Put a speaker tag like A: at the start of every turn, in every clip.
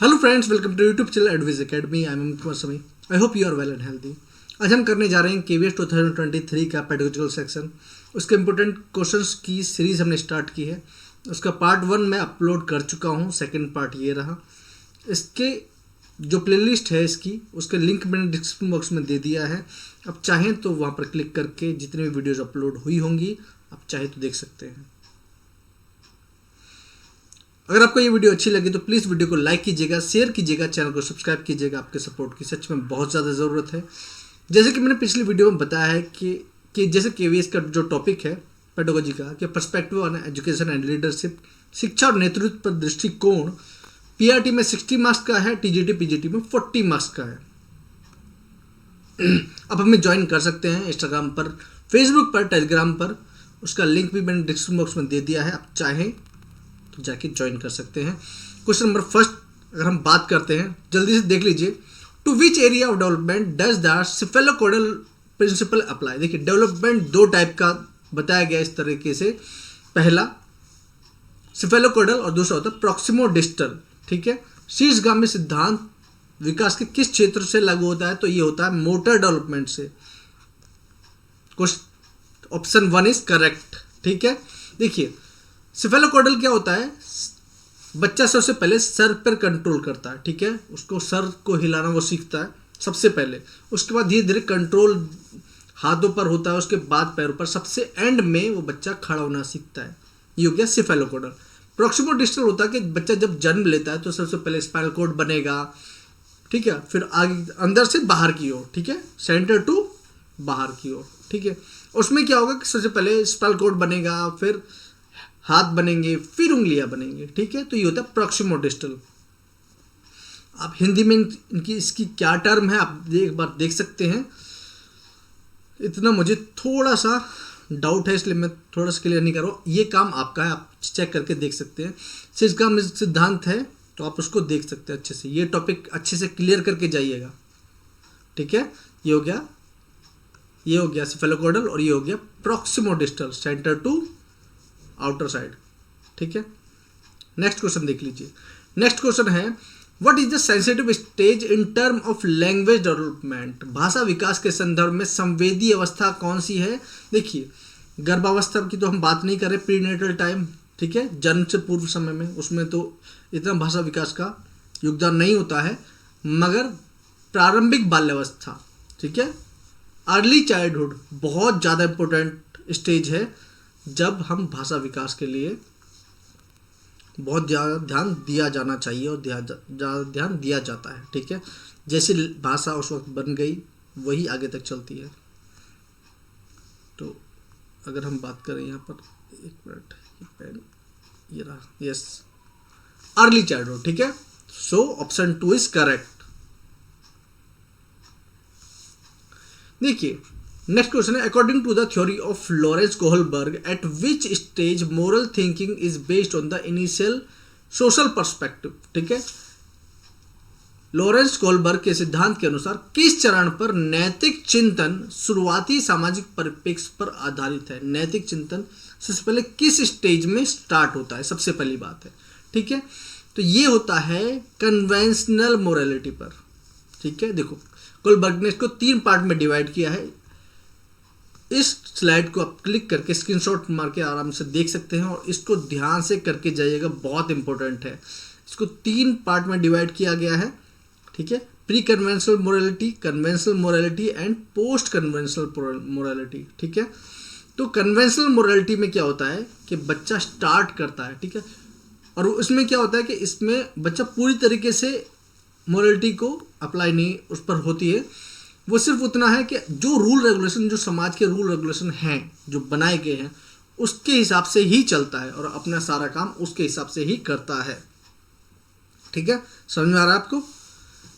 A: Hello friends, welcome to YouTube channel advice academy. I am Amit Kumar Sami. I hope you are well and healthy. आज हम करने जा रहे हैं केवीएस 2023 का पेडागोजिकल सेक्शन। उसके इंपॉर्टेंट क्वेश्चंस की सीरीज हमने स्टार्ट की है। उसका पार्ट 1 मैं अपलोड कर चुका हूँ, सेकंड पार्ट ये रहा। इसके जो प्लेलिस्ट है इसकी, उसके लिंक मैंने डिस्क्रिप्शन बॉक्स में दे दिया है। आप चाहें तो वहाँ पर क्लिक करके जितनी भी वीडियोज़ अपलोड हुई होंगी आप चाहे तो देख सकते हैं। अगर आपको ये वीडियो अच्छी लगी तो प्लीज़ वीडियो को लाइक कीजिएगा, शेयर कीजिएगा, चैनल को सब्सक्राइब कीजिएगा। आपके सपोर्ट की सच में बहुत ज़्यादा ज़रूरत है। जैसे कि मैंने पिछली वीडियो में बताया है कि जैसे केवीएस का जो टॉपिक है पेडागोजी का, कि perspective on education and leadership, शिक्षा और नेतृत्व पर दृष्टिकोण, पीआरटी में 60 मार्क्स का है, टीजीटी पीजीटी में 40 मार्क्स का है। अब हमें ज्वाइन कर सकते हैं इंस्टाग्राम पर, फेसबुक पर, टेलीग्राम पर। उसका लिंक भी मैंने डिस्क्रिप्शन बॉक्स में दे दिया है। आप चाहें तो जाके ज्वाइन कर सकते हैं। क्वेश्चन नंबर फर्स्ट अगर हम बात करते हैं, जल्दी से देख लीजिए। To which area of development does the cephalocaudal principle apply. देखिए, डेवलपमेंट दो टाइप का बताया गया इस तरीके से। पहला सिफेलोकोडल और दूसरा होता है प्रॉक्सिमोडिस्टल। ठीक है, शीर्षगामी सिद्धांत विकास के किस क्षेत्र से लागू होता है? तो ये होता है मोटर डेवलपमेंट से। Option 1 is correct. ठीक है, देखिए सिफेलोकोडल क्या होता है? बच्चा सबसे पहले सर पर कंट्रोल करता है। ठीक है, उसको सर को हिलाना वो सीखता है सबसे पहले। उसके बाद धीरे धीरे कंट्रोल हाथों पर होता है, उसके बाद पैरों पर। सबसे एंड में वो बच्चा खड़ा होना सीखता है। ये हो गया सिफेलोकोडल। प्रॉक्सिमोडिस्टल होता है कि बच्चा जब जन्म लेता है तो सबसे पहले स्पाइनल कॉर्ड बनेगा। ठीक है, फिर आगे अंदर से बाहर की ओर। ठीक है, सेंटर टू बाहर की ओर। ठीक है, उसमें क्या होगा कि सबसे पहले स्पाइनल कॉर्ड बनेगा, फिर हाथ बनेंगे, फिर उंगलियां बनेंगे। ठीक है, तो ये होता है प्रॉक्सिमोडिस्टल। आप हिंदी में इसकी क्या टर्म है आप एक बार देख सकते हैं। इतना मुझे थोड़ा सा डाउट है, इसलिए मैं थोड़ा सा क्लियर नहीं कर रहा हूँ। ये काम आपका है, आप चेक करके देख सकते हैं। शीर्षगामी सिद्धांत है तो आप उसको देख सकते हैं अच्छे से। ये टॉपिक अच्छे से क्लियर करके जाइएगा। ठीक है, ये हो गया सिफेलोकोडल और ये हो गया प्रॉक्सिमोडिस्टल, सेंटर टू आउटर साइड। ठीक है, नेक्स्ट क्वेश्चन देख लीजिए। नेक्स्ट क्वेश्चन है what is the sensitive stage in term of language development. भाषा विकास के संदर्भ में संवेदी अवस्था कौन सी है? देखिए, गर्भावस्था की तो हम बात नहीं कर रहे, प्रीनेटल टाइम। ठीक है, जन्म से पूर्व समय में, उसमें तो इतना भाषा विकास का योगदान नहीं होता है। मगर प्रारंभिक बाल्यावस्था, ठीक है, अर्ली चाइल्डहुड बहुत ज़्यादा इंपॉर्टेंट स्टेज है, जब हम भाषा विकास के लिए बहुत ज़्यादा ध्यान दिया जाना चाहिए और ज़्यादा ध्यान दिया जाता है। ठीक है, जैसे भाषा उस वक्त बन गई वही आगे तक चलती है। तो अगर हम बात करें यहाँ पर, एक मिनट, पेन ये रहा, यस, अर्ली चाइल्डहुड। ठीक है, सो ऑप्शन 2 इज करेक्ट। देखिए, नेक्स्ट क्वेश्चन है according to the theory of Lawrence Kohlberg at which stage moral thinking is based on the initial social perspective. ठीक है, लॉरेंस कोहलबर्ग के सिद्धांत के अनुसार किस चरण पर नैतिक चिंतन शुरुआती सामाजिक परिप्रेक्ष्य पर आधारित है? नैतिक चिंतन सबसे पहले किस स्टेज में स्टार्ट होता है? सबसे पहली बात है। ठीक है, तो ये होता है कन्वेंशनल मोरालिटी पर। ठीक है, देखो कोहलबर्ग ने इसको 3 पार्ट में डिवाइड किया है। इस स्लाइड को आप क्लिक करके स्क्रीनशॉट मार के आराम से देख सकते हैं और इसको ध्यान से करके जाइएगा, बहुत इंपॉर्टेंट है। इसको 3 पार्ट में डिवाइड किया गया है। ठीक है, pre conventional morality, conventional morality and post conventional morality. ठीक है, तो कन्वेंशनल मोरालिटी में क्या होता है कि बच्चा स्टार्ट करता है। ठीक है, और उसमें क्या होता है कि इसमें बच्चा पूरी तरीके से मोरालिटी को अप्लाई नहीं उस पर होती है। वो सिर्फ उतना है कि जो रूल रेगुलेशन, जो समाज के रूल रेगुलेशन हैं जो बनाए गए हैं, उसके हिसाब से ही चलता है और अपना सारा काम उसके हिसाब से ही करता है। ठीक है, समझ में आ रहा है आपको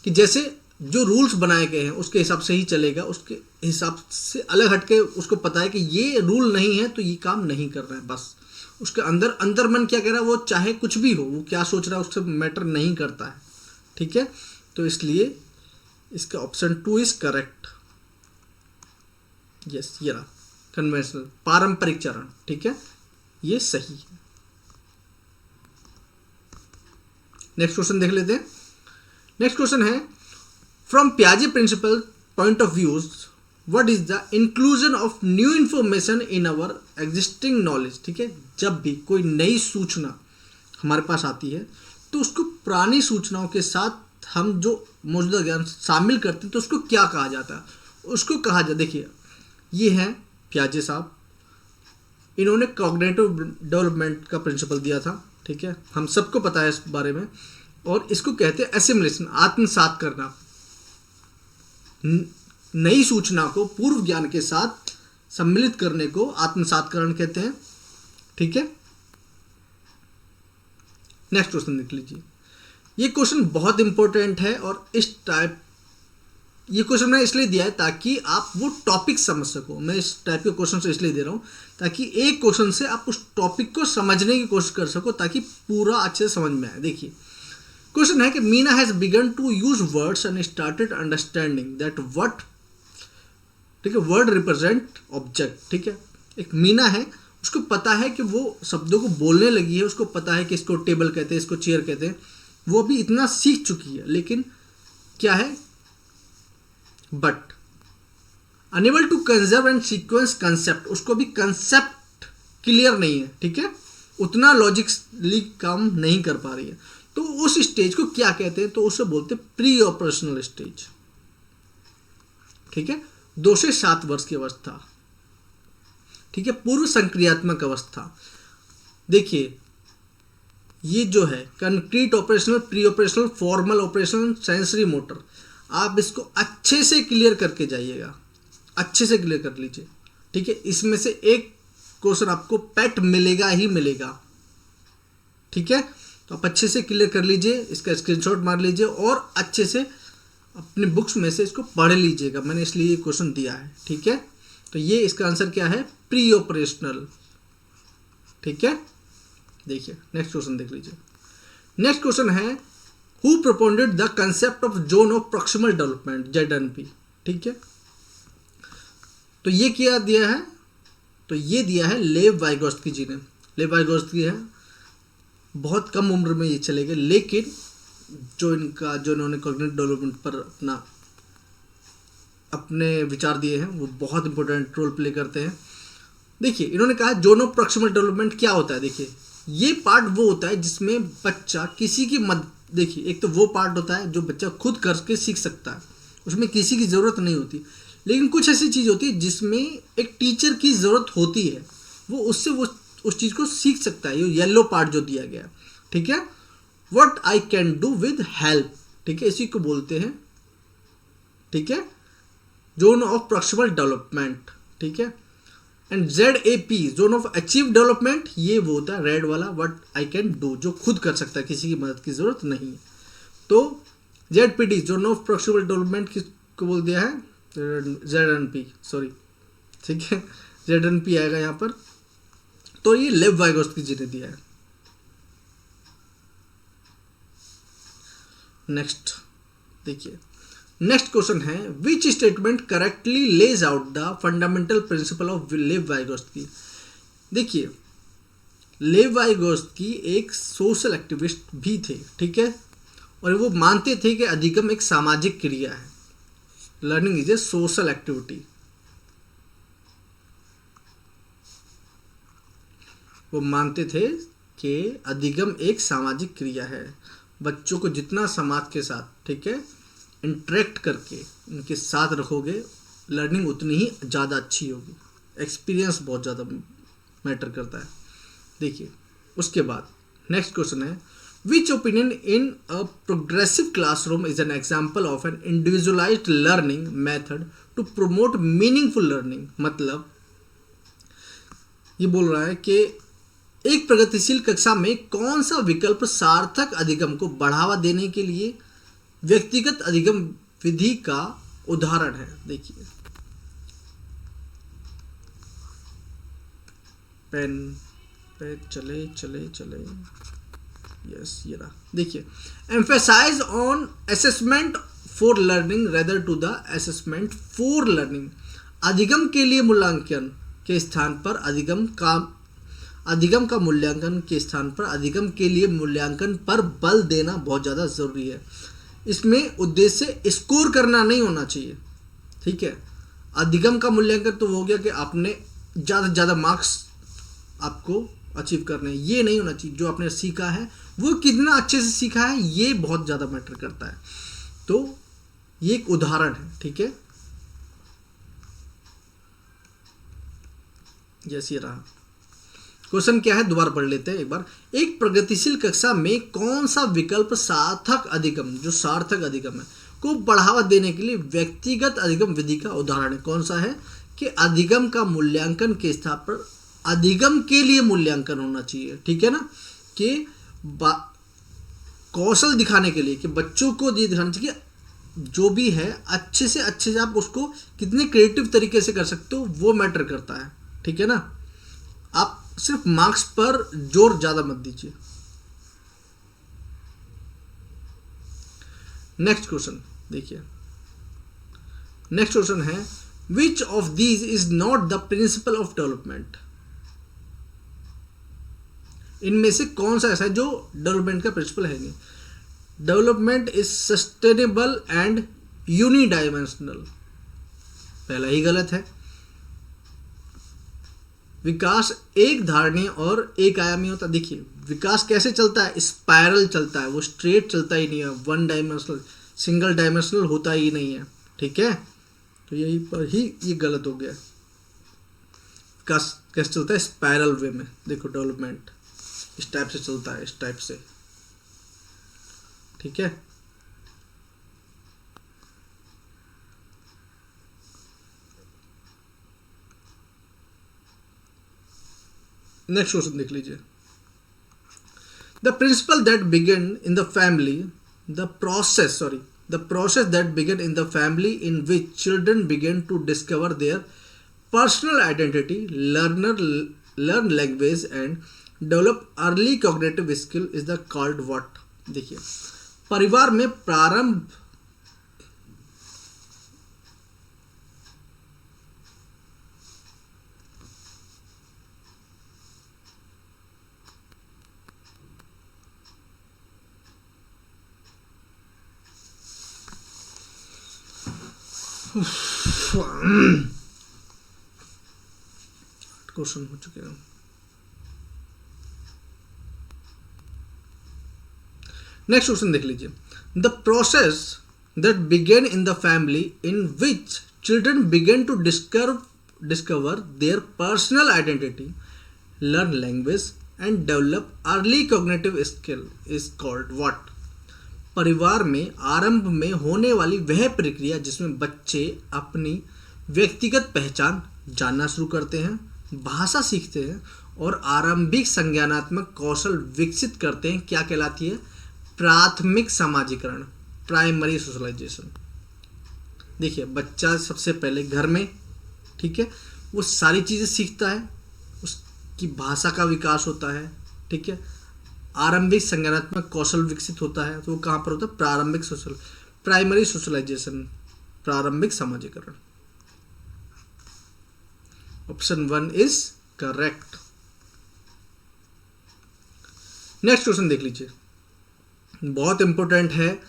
A: कि जैसे जो रूल्स बनाए गए हैं उसके हिसाब से ही चलेगा, उसके हिसाब से अलग हटके उसको पता है कि ये रूल नहीं है तो ये काम नहीं कर रहा है। बस उसके अंदर मन क्या कह रहा है, वो चाहे कुछ भी हो, वो क्या सोच रहा है उससे मैटर नहीं करता है। ठीक है, तो इसलिए इसका ऑप्शन 2 इज करेक्ट। यस, ये रहा कन्वेंशनल, पारंपरिक चरण। ठीक है, ये सही है। नेक्स्ट क्वेश्चन देख लेते हैं। नेक्स्ट क्वेश्चन है, फ्रॉम पियाजे principle point of views what is the inclusion of new information in our existing knowledge. ठीक है, जब भी कोई नई सूचना हमारे पास आती है तो उसको पुरानी सूचनाओं के साथ हम जो मौजूदा ज्ञान शामिल करते हैं तो उसको क्या कहा जाता है, उसको कहा जाता, देखिए ये है पियाजे साहब, इन्होंने कॉग्निटिव डेवलपमेंट का प्रिंसिपल दिया था। ठीक है, हम सबको पता है इस बारे में, और इसको कहते हैं एसिमिलेशन, आत्मसात करना। नई सूचना को पूर्व ज्ञान के साथ सम्मिलित करने को आत्मसातकरण कहते हैं। ठीक है, नेक्स्ट क्वेश्चन देख लीजिए। ये क्वेश्चन बहुत इंपॉर्टेंट है, और ये क्वेश्चन मैं इसलिए दिया है ताकि आप वो टॉपिक समझ सको। मैं इस टाइप के क्वेश्चन से इसलिए दे रहा हूँ ताकि एक क्वेश्चन से आप उस टॉपिक को समझने की कोशिश कर सको, ताकि पूरा अच्छे से समझ में आए। देखिए क्वेश्चन है कि Meena has begun to use words and started understanding that what, ठीक है, वर्ड रिप्रेजेंट ऑब्जेक्ट। ठीक है, एक मीना है, उसको पता है कि वो शब्दों को बोलने लगी है, उसको पता है कि इसको टेबल कहते हैं, इसको चेयर कहते हैं, वो भी इतना सीख चुकी है, लेकिन क्या है, but unable to conserve and sequence concept, उसको भी कंसेप्ट क्लियर नहीं है। ठीक है, उतना लॉजिकली काम नहीं कर पा रही है, तो उस स्टेज को क्या कहते हैं, तो उसे बोलते हैं प्री ऑपरेशनल स्टेज। ठीक है, 2 से 7 वर्ष की अवस्था। ठीक है, पूर्व संक्रियात्मक अवस्था। देखिए ये जो है concrete operational, pre operational, formal operational, sensory motor, आप इसको अच्छे से क्लियर करके जाइएगा, अच्छे से क्लियर कर लीजिए। ठीक है, इसमें से एक क्वेश्चन आपको पेट मिलेगा ही मिलेगा। ठीक है, तो आप अच्छे से क्लियर कर लीजिए, इसका स्क्रीनशॉट मार लीजिए और अच्छे से अपने बुक्स में से इसको पढ़ लीजिएगा, मैंने इसलिए ये क्वेश्चन दिया है। ठीक है, तो ये इसका आंसर क्या है, प्री ऑपरेशनल। ठीक है, देखिए नेक्स्ट क्वेश्चन देख लीजिए। नेक्स्ट क्वेश्चन है, who propounded the concept of zone of proximal development, ZNP। ठीक है, तो ये क्या दिया है, तो ये दिया है लेव वाइगोत्स्की जी ने। लेव वाइगोत्स्की है, बहुत कम उम्र में ये चले गए, लेकिन जो इन्होंने कॉग्निटिव डेवलपमेंट पर अपने विचार दिए हैं वो बहुत इंपॉर्टेंट रोल प्ले करते हैं। देखिए इन्होंने कहा जोन ऑफ प्रॉक्सिमल डेवलपमेंट क्या होता है। देखिए ये पार्ट वो होता है जिसमें बच्चा किसी की मदद, देखिए एक तो वो पार्ट होता है जो बच्चा खुद करके सीख सकता है, उसमें किसी की ज़रूरत नहीं होती, लेकिन कुछ ऐसी चीज़ होती है जिसमें एक टीचर की ज़रूरत होती है, वो उससे वो उस चीज़ को सीख सकता है। ये येलो पार्ट जो दिया गया, ठीक है, what I can do with help. ठीक है, इसी को बोलते हैं, ठीक है, जोन ऑफ प्रॉक्सिमल डेवलपमेंट। ठीक है, and ZAP zone of achieve development, ये वो होता है रेड वाला, व्हाट आई कैन डू, जो खुद कर सकता है, किसी की मदद की जरूरत नहीं है। तो ZPD zone of proximal development किसको बोल दिया है, ZNP, सॉरी, ठीक है, ZNP आएगा यहाँ पर, तो ये लेव वाइगोत्स्की जी ने दिया है। नेक्स्ट देखिए, नेक्स्ट क्वेश्चन है, which statement correctly lays out the fundamental principle of Lev Vygotsky. देखिए लेव वाइगोत्स्की एक सोशल एक्टिविस्ट भी थे, ठीक है, और वो मानते थे कि अधिगम एक सामाजिक क्रिया है, learning is a social activity. वो मानते थे कि अधिगम एक सामाजिक क्रिया है, बच्चों को जितना समाज के साथ, ठीक है, इंटरेक्ट करके उनके साथ रखोगे, लर्निंग उतनी ही ज़्यादा अच्छी होगी। एक्सपीरियंस बहुत ज़्यादा मैटर करता है। देखिए उसके बाद नेक्स्ट क्वेश्चन है, which opinion in a progressive classroom is an example of an individualised learning method to promote meaningful learning. मतलब ये बोल रहा है कि एक प्रगतिशील कक्षा में कौन सा विकल्प सार्थक अधिगम को बढ़ावा देने के लिए व्यक्तिगत अधिगम विधि का उदाहरण है। देखिए पेन पे चले चले चले, यस ये रहा। देखिए emphasise on assessment for learning rather to the assessment for learning. अधिगम के लिए मूल्यांकन के स्थान पर अधिगम का मूल्यांकन के स्थान पर अधिगम के लिए मूल्यांकन पर बल देना बहुत ज़्यादा ज़रूरी है। इसमें उद्देश्य स्कोर करना नहीं होना चाहिए, ठीक है। अधिगम का मूल्यांकन तो हो गया कि आपने ज़्यादा से ज़्यादा मार्क्स आपको अचीव करने, ये नहीं होना चाहिए। जो आपने सीखा है वो कितना अच्छे से सीखा है, ये बहुत ज़्यादा मैटर करता है। तो ये एक उदाहरण है, ठीक है। जैसे ये रहा क्वेश्चन, क्या है दोबारा पढ़ लेते हैं एक बार। एक प्रगतिशील कक्षा में कौन सा विकल्प सार्थक अधिगम, जो सार्थक अधिगम है, को बढ़ावा देने के लिए व्यक्तिगत अधिगम विधि का उदाहरण है? कौन सा है कि अधिगम का मूल्यांकन के स्थान पर अधिगम के लिए मूल्यांकन होना चाहिए, ठीक है ना। कि कौशल दिखाने के लिए, कि बच्चों को ये दिखाना चाहिए कि जो भी है अच्छे से आप उसको कितने क्रिएटिव तरीके से कर सकते हो, वो मैटर करता है, ठीक है ना। आप सिर्फ मार्क्स पर जोर ज्यादा मत दीजिए। नेक्स्ट क्वेश्चन देखिए, नेक्स्ट क्वेश्चन है which of these is not the principle of development. इनमें से कौन सा ऐसा है जो डेवलपमेंट का प्रिंसिपल है नहीं। डेवलपमेंट इज सस्टेनेबल एंड यूनिडायमेंशनल, पहला ही गलत है। विकास एक धारणीय और एक आयामी होता। देखिए विकास कैसे चलता है, स्पाइरल चलता है, वो स्ट्रेट चलता ही नहीं है, वन डायमेंशनल सिंगल डायमेंशनल होता ही नहीं है, ठीक है। तो यही पर ही ये गलत हो गया। विकास कैसे चलता है, स्पाइरल वे में। देखो डेवलपमेंट इस टाइप से चलता है, इस टाइप से, ठीक है। नेक्स्ट क्वेश्चन देख लीजिए। The principle that begin in the family, the process that begin in the family in which children begin to discover their personal identity, learn language and develop early cognitive skill is the called what. देखिए परिवार में प्रारंभ question हो चुके हैं। Next question देख लीजिए। The process that began in the family in which children began to discover their personal identity, learn language and develop early cognitive skill is called what. परिवार में आरंभ में होने वाली वह प्रक्रिया जिसमें बच्चे अपनी व्यक्तिगत पहचान जानना शुरू करते हैं, भाषा सीखते हैं और आरंभिक संज्ञानात्मक कौशल विकसित करते हैं, क्या कहलाती है? प्राथमिक सामाजिकरण, प्राइमरी सोशलाइजेशन। देखिए बच्चा सबसे पहले घर में, ठीक है, वो सारी चीज़ें सीखता है, उसकी भाषा का विकास होता है, ठीक है, आरंभिक संज्ञानात्मक कौशल विकसित होता है, तो वो कहाँ पर होता है? प्राइमरी सोशलाइजेशन, प्रारंभिक सामाजिकरण। Option 1 is correct. Next question देख लीजिए, बहुत इंपॉर्टेंट है।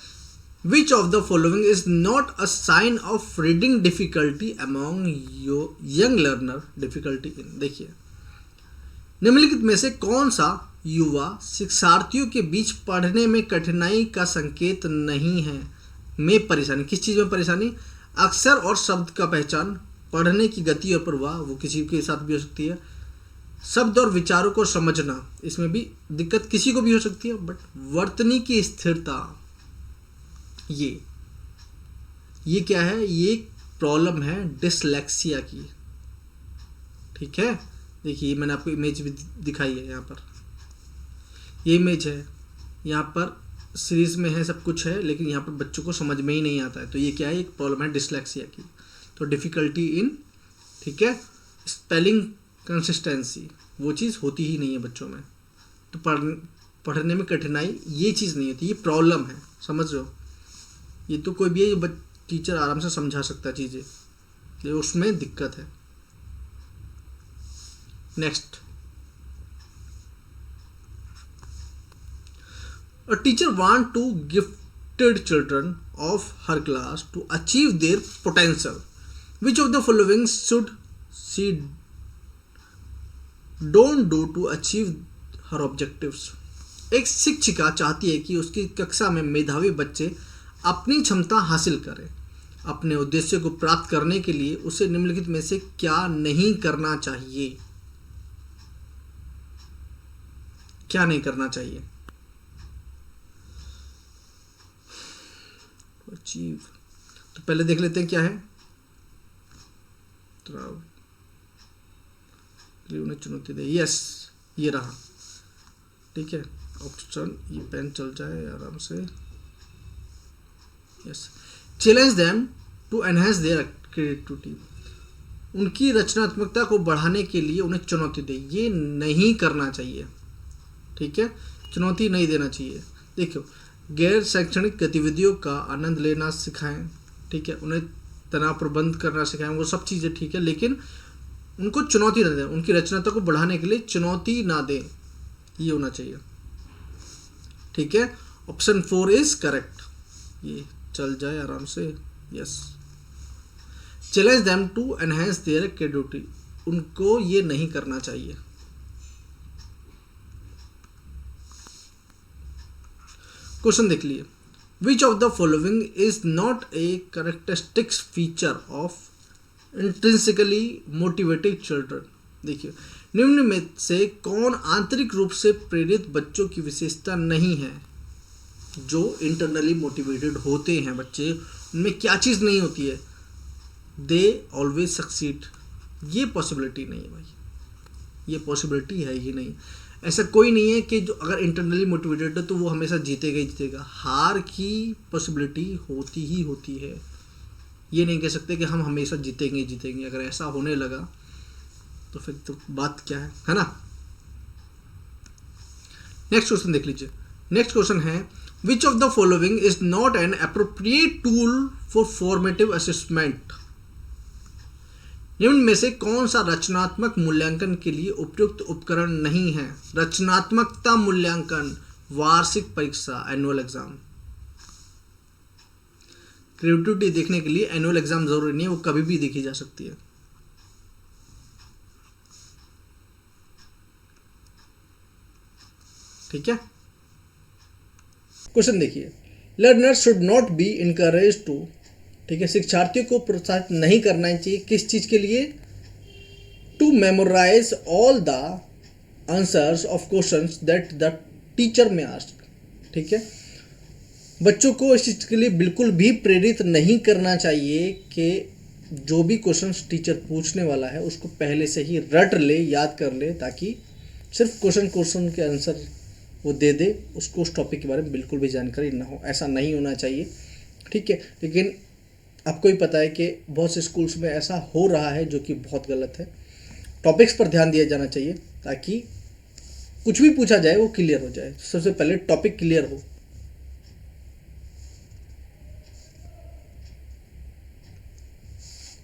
A: Which of the following is not a sign of reading difficulty among young learner, difficulty in. देखिए निम्नलिखित में से कौन सा युवा शिक्षार्थियों के बीच पढ़ने में कठिनाई का संकेत नहीं है? में परेशानी, किस चीज़ में परेशानी? अक्षर और शब्द का पहचान, पढ़ने की गति और प्रवाह, वो किसी के साथ भी हो सकती है। शब्द और विचारों को समझना, इसमें भी दिक्कत किसी को भी हो सकती है। बट वर्तनी की स्थिरता, ये क्या है? ये प्रॉब्लम है डिसलेक्सिया की, ठीक है। देखिए मैंने आपको इमेज भी दिखाई है, यहाँ पर ये इमेज है, यहाँ पर सीरीज में है, सब कुछ है, लेकिन यहाँ पर बच्चों को समझ में ही नहीं आता है। तो ये क्या है? एक प्रॉब्लम है डिसलेक्सिया की। तो डिफ़िकल्टी इन, ठीक है, स्पेलिंग कंसिस्टेंसी, वो चीज़ होती ही नहीं है बच्चों में। तो पढ़ने में कठिनाई, ये चीज़ नहीं होती, ये प्रॉब्लम है, समझ रहे हो? ये तो कोई भी है, टीचर आराम से समझा सकता है चीज़ें, ये उसमें दिक्कत है। Next, a teacher want to give gifted children of her class to achieve their potential. Which of the following should she don't do to achieve her objectives? एक शिक्षिका चाहती है कि उसकी कक्षा में मेधावी बच्चे अपनी क्षमता हासिल करें। अपने उद्देश्य को प्राप्त करने के लिए उसे निम्नलिखित में से क्या नहीं करना चाहिए? क्या नहीं करना चाहिए? अचीव, तो पहले देख लेते हैं क्या है। उन्हें चुनौती दे, यस ये रहा, ठीक है ऑप्शन। ये पेन चल जाए आराम से। Yes, challenge them to enhance their creativity, उनकी रचनात्मकता को बढ़ाने के लिए उन्हें चुनौती दे, ये नहीं करना चाहिए, ठीक है, चुनौती नहीं देना चाहिए। देखो, गैर शैक्षणिक गतिविधियों का आनंद लेना सिखाएं, ठीक है, उन्हें तनाव प्रबंध करना सिखाएं, वो सब चीज़ें ठीक है, लेकिन उनको चुनौती ना दें, उनकी रचनात्मकता को बढ़ाने के लिए चुनौती ना दें, ये होना चाहिए, ठीक है। ऑप्शन 4 इज करेक्ट, ये चल जाए आराम से। Yes, challenge them to enhance their creativity, उनको ये नहीं करना चाहिए। क्वेश्चन देख लिए। Which of the following is not a characteristics feature of intrinsically motivated children. देखिए, निम्न में से कौन आंतरिक रूप से प्रेरित बच्चों की विशेषता नहीं है? जो इंटरनली मोटिवेटेड होते हैं बच्चे, उनमें क्या चीज़ नहीं होती है? दे ऑलवेज सक्सीड, ये पॉसिबिलिटी नहीं है भाई, ये पॉसिबिलिटी है ही नहीं। ऐसा कोई नहीं है कि जो अगर इंटरनली मोटिवेटेड है तो वो हमेशा जीतेगा ही जीतेगा। हार की पॉसिबिलिटी होती ही होती है, ये नहीं कह सकते कि हम हमेशा जीतेंगे जीतेंगे। अगर ऐसा होने लगा तो फिर तो बात क्या है ना। नेक्स्ट क्वेश्चन देख लीजिए। नेक्स्ट क्वेश्चन है, which of the following is not an appropriate tool for formative assessment. निम्न में से कौन सा रचनात्मक मूल्यांकन के लिए उपयुक्त उपकरण नहीं है? रचनात्मकता मूल्यांकन, वार्षिक परीक्षा, एनुअल एग्जाम। क्रिएटिविटी देखने के लिए एनुअल एग्जाम जरूरी नहीं है, वो कभी भी देखी जा सकती है। ठीक है, क्वेश्चन देखिए। Learners should not be encourage to, ठीक है, शिक्षार्थियों को प्रोत्साहित नहीं करना चाहिए किस चीज के लिए? To memorise all the answers of questions that the teacher may ask. ठीक है, बच्चों को इस चीज के लिए बिल्कुल भी प्रेरित नहीं करना चाहिए कि जो भी क्वेश्चंस टीचर पूछने वाला है उसको पहले से ही रट ले, याद कर ले, ताकि सिर्फ क्वेश्चन के आंसर वो दे दे, उसको उस टॉपिक के बारे में बिल्कुल भी जानकारी ना हो। ऐसा नहीं होना चाहिए, ठीक है। लेकिन आपको ही पता है कि बहुत से स्कूल्स में ऐसा हो रहा है, जो कि बहुत गलत है। टॉपिक्स पर ध्यान दिया जाना चाहिए ताकि कुछ भी पूछा जाए वो क्लियर हो जाए। सबसे पहले टॉपिक क्लियर हो।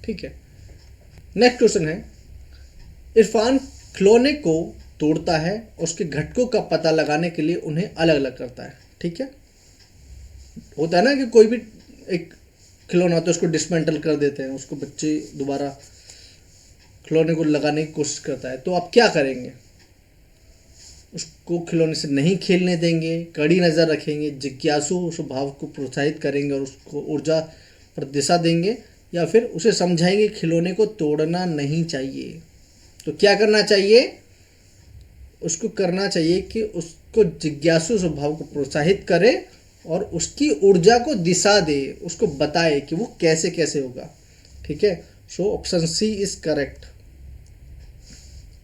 A: ठीक है, नेक्स्ट क्वेश्चन है, इरफान खिलौने को तोड़ता है, उसके घटकों का पता लगाने के लिए उन्हें अलग अलग करता है। ठीक है, होता है ना कि कोई भी एक खिलौना होता है उसको डिसमेंटल कर देते हैं, उसको बच्चे दोबारा खिलौने को लगाने की कोशिश करता है, तो आप क्या करेंगे? उसको खिलौने से नहीं खेलने देंगे, कड़ी नज़र रखेंगे, जिज्ञासु स्वभाव को प्रोत्साहित करेंगे और उसको ऊर्जा पर दिशा देंगे, या फिर उसे समझाएंगे खिलौने को तोड़ना नहीं चाहिए। तो क्या करना चाहिए? उसको करना चाहिए कि उसको जिज्ञासु स्वभाव को प्रोत्साहित करे और उसकी ऊर्जा को दिशा दे, उसको बताए कि वो कैसे कैसे होगा। ठीक है, so option C is correct.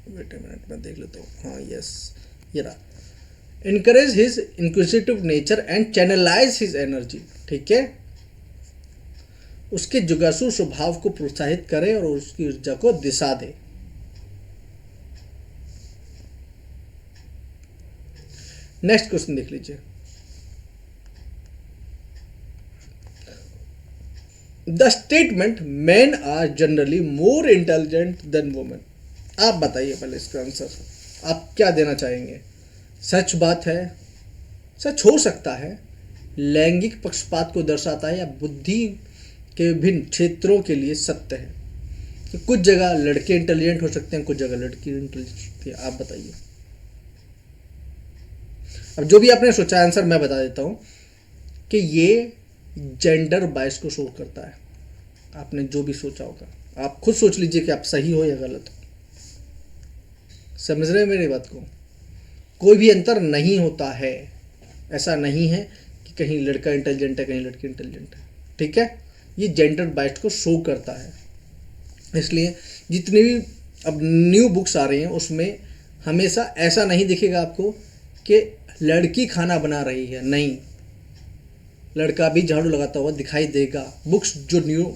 A: Wait a minute, मैं देख लेता हूँ। हाँ यस, ये रहा। Encourage his inquisitive nature and channelise his energy. ठीक है, उसके जिज्ञासु स्वभाव को प्रोत्साहित करे और उसकी ऊर्जा को दिशा दे। नेक्स्ट क्वेश्चन देख लीजिए। The statement men are generally more intelligent than women. आप बताइए पहले इसका आंसर, आप क्या देना चाहेंगे? सच बात है, सच हो सकता है, लैंगिक पक्षपात को दर्शाता है या बुद्धि के विभिन्न क्षेत्रों के लिए सत्य है? कि कुछ जगह लड़के इंटेलिजेंट हो सकते हैं, कुछ जगह लड़की इंटेलिजेंट हो सकती है, आप बताइए। अब जो भी आपने सोचा आंसर मैं बता देता हूँ कि ये जेंडर बायस को शो करता है। आपने जो भी सोचा होगा आप खुद सोच लीजिए कि आप सही हो या गलत हो। समझ रहे हैं मेरी बात को? कोई भी अंतर नहीं होता है, ऐसा नहीं है कि कहीं लड़का इंटेलिजेंट है कहीं लड़की इंटेलिजेंट है, ठीक है? ये जेंडर बायस को शो करता है। इसलिए जितनी भी अब न्यू बुक्स आ रही हैं उसमें हमेशा ऐसा नहीं दिखेगा आपको कि लड़की खाना बना रही है, नहीं, लड़का भी झाड़ू लगाता हुआ दिखाई देगा बुक्स जो न्यू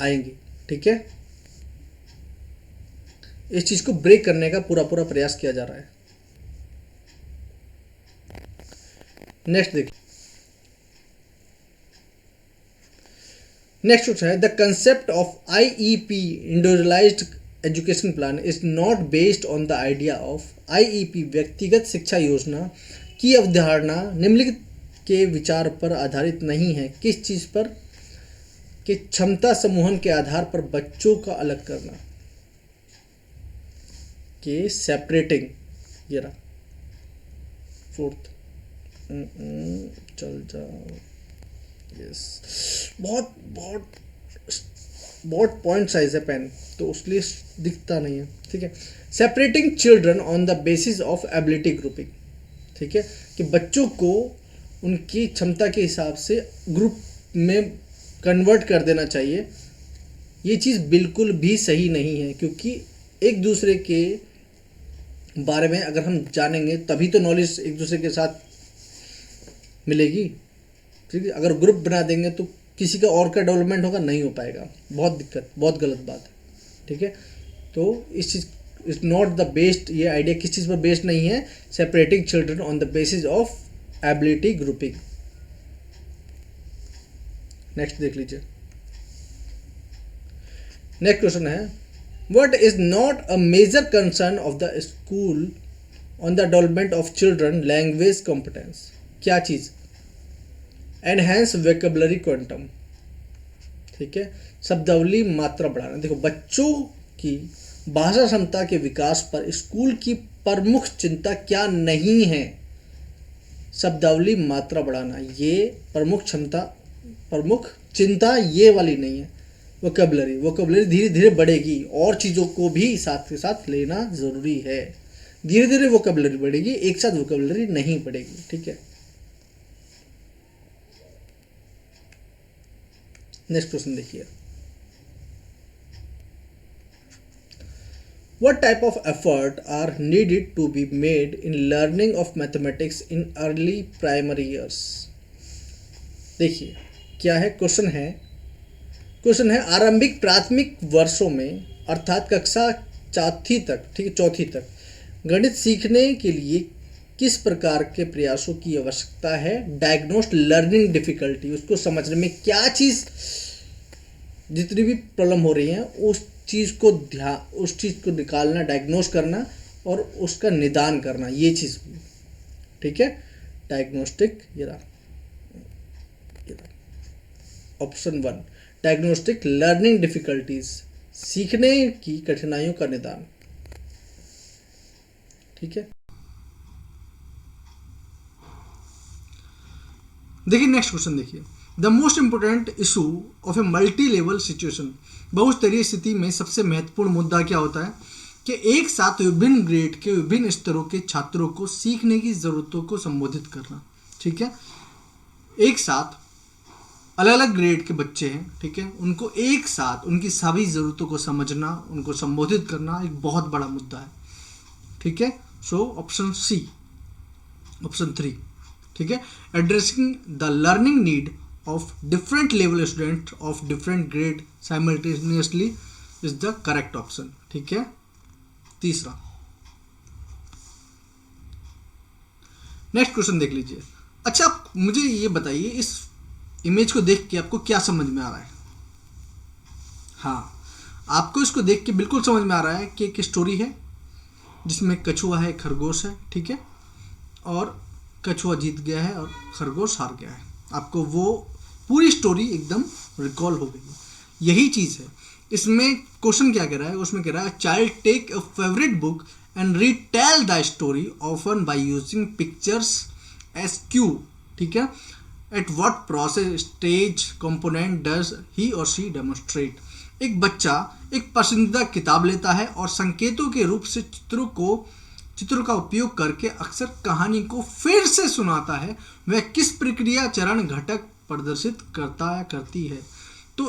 A: आएंगी, ठीक है? इस चीज को ब्रेक करने का पूरा पूरा प्रयास किया जा रहा है। नेक्स्ट देखिए, नेक्स्ट क्वेश्चन है the concept of IEP individualised education plan is not based on the idea of IEP व्यक्तिगत शिक्षा योजना की अवधारणा निम्नलिखित के विचार पर आधारित नहीं है। किस चीज पर? कि क्षमता समूहन के आधार पर बच्चों का अलग करना, के सेपरेटिंग, ये रहा फोर्थ, चल जाओ, यस, बहुत बहुत बहुत पॉइंट साइज है पेन तो उसके लिए दिखता नहीं है, ठीक है? Separating children on the basis of ability grouping, ठीक है? कि बच्चों को उनकी क्षमता के हिसाब से ग्रुप में कन्वर्ट कर देना चाहिए। ये चीज़ बिल्कुल भी सही नहीं है, क्योंकि एक दूसरे के बारे में अगर हम जानेंगे तभी तो नॉलेज एक दूसरे के साथ मिलेगी, ठीक है? अगर ग्रुप बना देंगे तो किसी का और का डेवलपमेंट होगा, नहीं हो पाएगा, बहुत दिक्कत, बहुत गलत बात है, ठीक है? तो इस चीज़ इज नॉट द बेस्ड, ये आइडिया किस चीज़ पर बेस्ड नहीं है? Separating children on the basis of ability grouping. Next देख लीजिए, नेक्स्ट क्वेश्चन है what is not a major concern of the school on the development of children language competence? क्या चीज़? एनहेंस वेकेबलरी क्वांटम, ठीक है? शब्दावली मात्रा बढ़ाना। देखो, बच्चों की भाषा क्षमता के विकास पर स्कूल की प्रमुख चिंता क्या नहीं है? शब्दावली मात्रा बढ़ाना, ये प्रमुख चिंता ये वाली नहीं है। वोकेबलरी धीरे धीरे बढ़ेगी और चीज़ों को भी साथ के साथ लेना ज़रूरी है। धीरे धीरे वोकेबलरी बढ़ेगी, एक साथ वोकेबलरी नहीं बढ़ेगी, ठीक है? नेक्स्ट क्वेश्चन देखिए, what type of effort are needed to be made in learning of mathematics in early primary years? देखिए क्या है क्वेश्चन है आरंभिक प्राथमिक वर्षों में अर्थात कक्षा चौथी तक, ठीक है, चौथी तक गणित सीखने के लिए किस प्रकार के प्रयासों की आवश्यकता है? डायग्नोस्ड लर्निंग डिफिकल्टी, उसको समझने में क्या चीज़, जितनी भी प्रॉब्लम हो रही है उस चीज़ को निकालना, डायग्नोस करना और उसका निदान करना, ये चीज़, ठीक है? डायग्नोस्टिक, ये रहा ऑप्शन 1, डायग्नोस्टिक लर्निंग डिफिकल्टीज, सीखने की कठिनाइयों का निदान, ठीक है? देखिए नेक्स्ट क्वेश्चन देखिए, the most important issue of a multi level situation, बहुस्तरीय स्थिति में सबसे महत्वपूर्ण मुद्दा क्या होता है? कि एक साथ विभिन्न ग्रेड के विभिन्न स्तरों के छात्रों को सीखने की ज़रूरतों को संबोधित करना, ठीक है? एक साथ अलग अलग ग्रेड के बच्चे हैं, ठीक है, उनको एक साथ उनकी सभी ज़रूरतों को समझना, उनको संबोधित करना एक बहुत बड़ा मुद्दा है, ठीक है? सो ऑप्शन सी, ऑप्शन 3, ठीक है, addressing the learning need of different level student of different grade simultaneously is the correct option, ठीक है? तीसरा, नेक्स्ट क्वेश्चन देख लीजिए। अच्छा, मुझे ये बताइए इस इमेज को देख के आपको क्या समझ में आ रहा है? हाँ, आपको इसको देख के बिल्कुल समझ में आ रहा है कि एक स्टोरी है जिसमें कछुआ है, खरगोश है, ठीक है, और कछुआ जीत गया है और खरगोश हार गया है। आपको वो पूरी स्टोरी एकदम रिकॉल हो गई। यही चीज़ है इसमें। क्वेश्चन क्या कह रहा है, उसमें कह रहा है child take a favourite book and retell the story often by using pictures as cue. ठीक है, at what process stage component does he or she demonstrate. एक बच्चा एक पसंदीदा किताब लेता है और संकेतों के रूप से चित्रों का उपयोग करके अक्सर कहानी को फिर से सुनाता है। वह किस प्रक्रिया चरण घटक प्रदर्शित करता या करती है। तो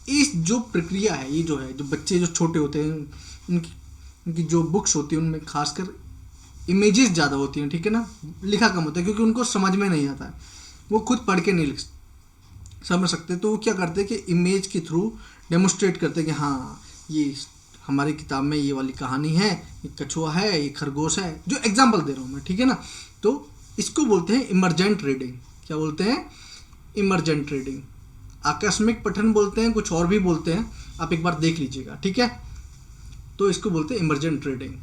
A: इस जो प्रक्रिया है, ये जो है, जो बच्चे जो छोटे होते हैं उनकी जो बुक्स होती हैं उनमें खासकर इमेजेस ज़्यादा होती हैं। ठीक है ना, लिखा कम होता है क्योंकि उनको समझ में नहीं आता है, वो खुद पढ़ के नहीं समझ सकते। तो वो क्या करते हैं कि इमेज के थ्रू डेमोन्स्ट्रेट करते हैं कि हाँ ये हमारी किताब में ये वाली कहानी है, ये कछुआ है, ये खरगोश है, जो एग्जाम्पल दे रहा हूँ मैं। ठीक है ना, तो इसको बोलते हैं इमर्जेंट रीडिंग। क्या बोलते हैं? Emergent reading. आकस्मिक पठन बोलते हैं, कुछ और भी बोलते हैं, आप एक बार देख लीजिएगा। ठीक है, तो इसको बोलते हैं इमर्जेंट रीडिंग।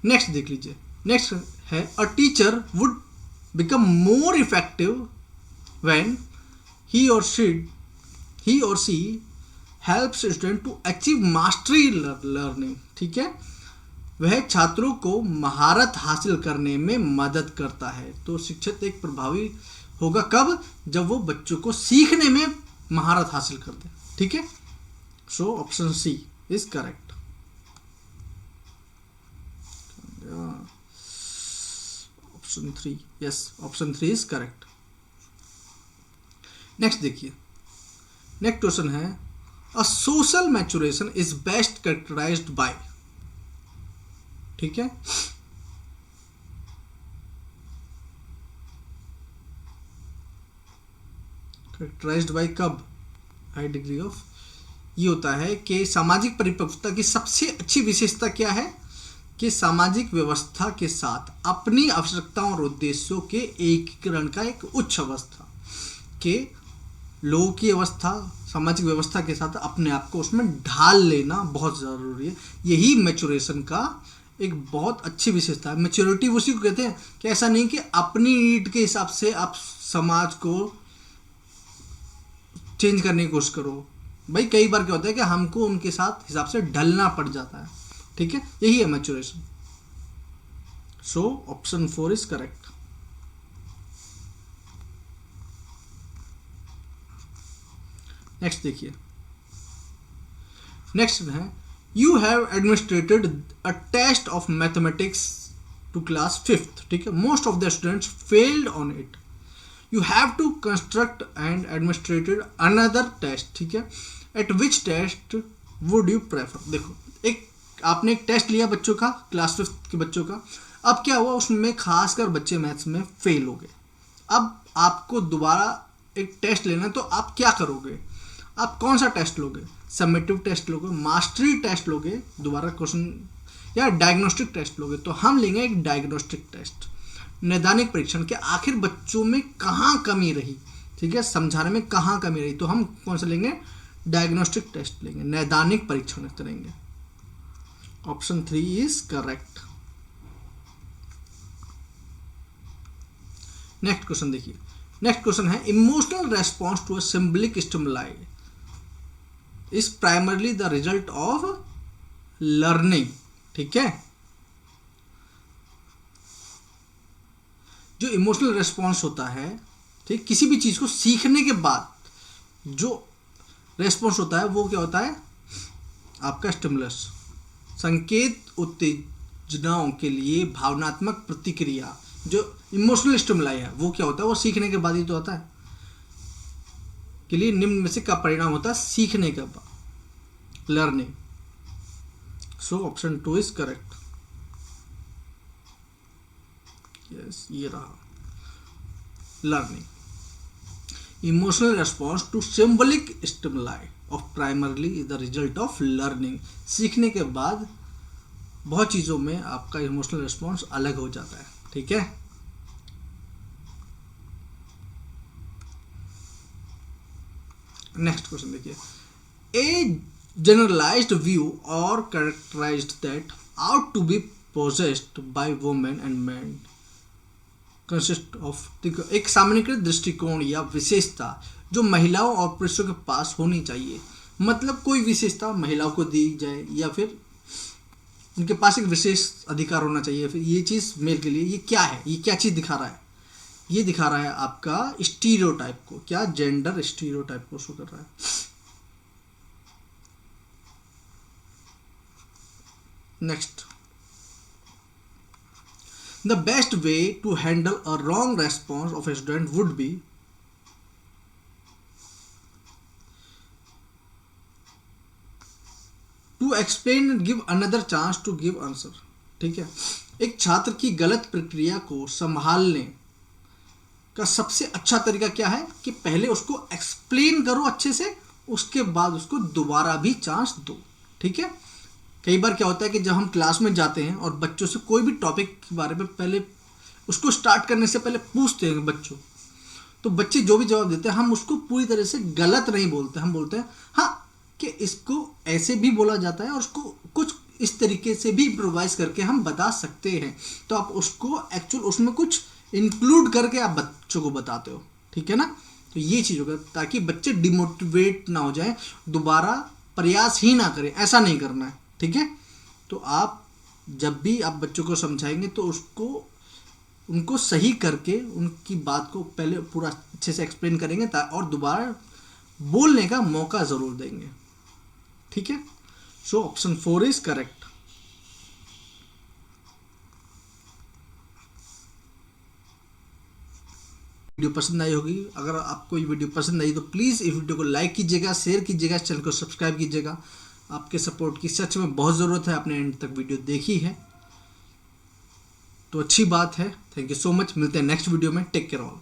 A: नेक्स्ट देख लीजिए। नेक्स्ट है a teacher would become more effective when he or she helps student to achieve mastery learning। ठीक है, वह छात्रों को महारत हासिल करने में मदद करता है। तो शिक्षक एक प्रभावी होगा कब? जब वो बच्चों को सीखने में महारत हासिल कर दे। ठीक है, so option C is correct. Option 3, yes, option 3 is correct. Next देखिए, नेक्स्ट क्वेश्चन है a social maturation is best characterised by. ठीक है, कैरेक्टराइज्ड बाय कब? High degree of. ये होता है कि सामाजिक परिपक्वता की सबसे अच्छी विशेषता क्या है कि सामाजिक व्यवस्था के साथ अपनी आवश्यकताओं और उद्देश्यों के एकीकरण का एक उच्च अवस्था के लोगों की अवस्था सामाजिक व्यवस्था के साथ अपने आप को उसमें ढाल लेना बहुत ज़रूरी है। यही मैचुरेशन का एक बहुत अच्छी विशेषता है। मैच्योरिटी उसी को कहते हैं कि ऐसा नहीं कि अपनी नीड के हिसाब से आप समाज को चेंज करने की कोशिश करो। भाई कई बार क्या होता है कि हमको उनके साथ हिसाब से ढलना पड़ जाता है। ठीक है, यही है maturation. So option 4 is correct. Next देखिए, नेक्स्ट है you have administrated a test of mathematics to class 5th। ठीक है, most of the students failed on it. You have to construct and administrated another test. ठीक है, at which test would you prefer. देखो, आपने एक test लिया बच्चों का, क्लास 5th के बच्चों का। अब क्या हुआ, उसमें खासकर बच्चे मैथ्स में फेल हो गए। अब आपको दोबारा एक टेस्ट लेना है, तो आप क्या करोगे? आप कौन सा टेस्ट लोगे? समेटिव टेस्ट लोगे, मास्टरी टेस्ट लोगे, दोबारा क्वेश्चन, या डायग्नोस्टिक टेस्ट लोगे? तो हम लेंगे एक डायग्नोस्टिक टेस्ट, नैदानिक परीक्षण के आखिर बच्चों में कहाँ कमी रही। ठीक है, समझाने में कहाँ कमी रही, तो हम कौन सा लेंगे? डायग्नोस्टिक टेस्ट लेंगे, नैदानिक परीक्षण करेंगे। Option 3 is correct. Next question देखिए, नेक्स्ट क्वेश्चन है emotional response to a symbolic stimuli is primarily the result of learning. ठीक है, जो इमोशनल रेस्पॉन्स होता है, ठीक, किसी भी चीज को सीखने के बाद जो रेस्पॉन्स होता है वो क्या होता है? आपका स्टिमुलस, संकेत उत्तेजनाओं के लिए भावनात्मक प्रतिक्रिया। जो इमोशनल स्टिमुलाई है वो क्या होता है? वो सीखने के बाद ही तो होता है। के लिए निम्न में से का परिणाम होता है सीखने के बाद, learning. So option 2 is correct. Yes, ये रहा learning. Emotional response to symbolic stimuli of primarily is the result of learning. सीखने के बाद बहुत चीज़ों में आपका इमोशनल रेस्पॉन्स अलग हो जाता है। ठीक है, नेक्स्ट क्वेश्चन देखिए, ए जनरलाइज्ड व्यू और characterized that out to be possessed by women and men consist of, एक सामान्यीकृत दृष्टिकोण या विशेषता जो महिलाओं और पुरुषों के पास होनी चाहिए। मतलब कोई विशेषता महिलाओं को दी जाए या फिर उनके पास एक विशेष अधिकार होना चाहिए। फिर ये चीज़ मेल के लिए ये क्या है, ये क्या चीज़ दिखा रहा है? ये दिखा रहा है आपका स्टीरियोटाइप को, क्या जेंडर स्टीरियोटाइप को शो कर रहा है। Next, the best way to handle a wrong response of a student would be, to explain and give another chance to give answer. ठीक है, एक छात्र की गलत प्रक्रिया को संभालने का सबसे अच्छा तरीका क्या है कि पहले उसको एक्सप्लेन करो अच्छे से, उसके बाद उसको दोबारा भी चांस दो। ठीक है, कई बार क्या होता है कि जब हम क्लास में जाते हैं और बच्चों से कोई भी टॉपिक के बारे में पहले उसको स्टार्ट करने से पहले पूछते हैं बच्चों, तो बच्चे जो भी जवाब देते हैं हम उसको पूरी तरह से गलत नहीं बोलते, हम बोलते हैं हाँ कि इसको ऐसे भी बोला जाता है और उसको कुछ इस तरीके से भी इम्प्रोवाइज करके हम बता सकते हैं। तो आप उसको एक्चुअल उसमें कुछ इंक्लूड करके आप बच्चों को बताते हो। ठीक है ना, तो ये चीज़ होगा ताकि बच्चे डिमोटिवेट ना हो जाए, दोबारा प्रयास ही ना करें, ऐसा नहीं करना है। ठीक है, तो आप जब भी आप बच्चों को समझाएंगे तो उसको उनको सही करके उनकी बात को पहले पूरा अच्छे से एक्सप्लेन करेंगे और दोबारा बोलने का मौका ज़रूर देंगे। ठीक है, so option 4 is correct. Video पसंद आई होगी, अगर आपको ये वीडियो पसंद आई तो प्लीज़ इस वीडियो को लाइक कीजिएगा, शेयर कीजिएगा, चैनल को सब्सक्राइब कीजिएगा। आपके सपोर्ट की सच में बहुत ज़रूरत है। आपने एंड तक वीडियो देखी है तो अच्छी बात है। थैंक यू सो मच, मिलते हैं नेक्स्ट वीडियो में। Take care all.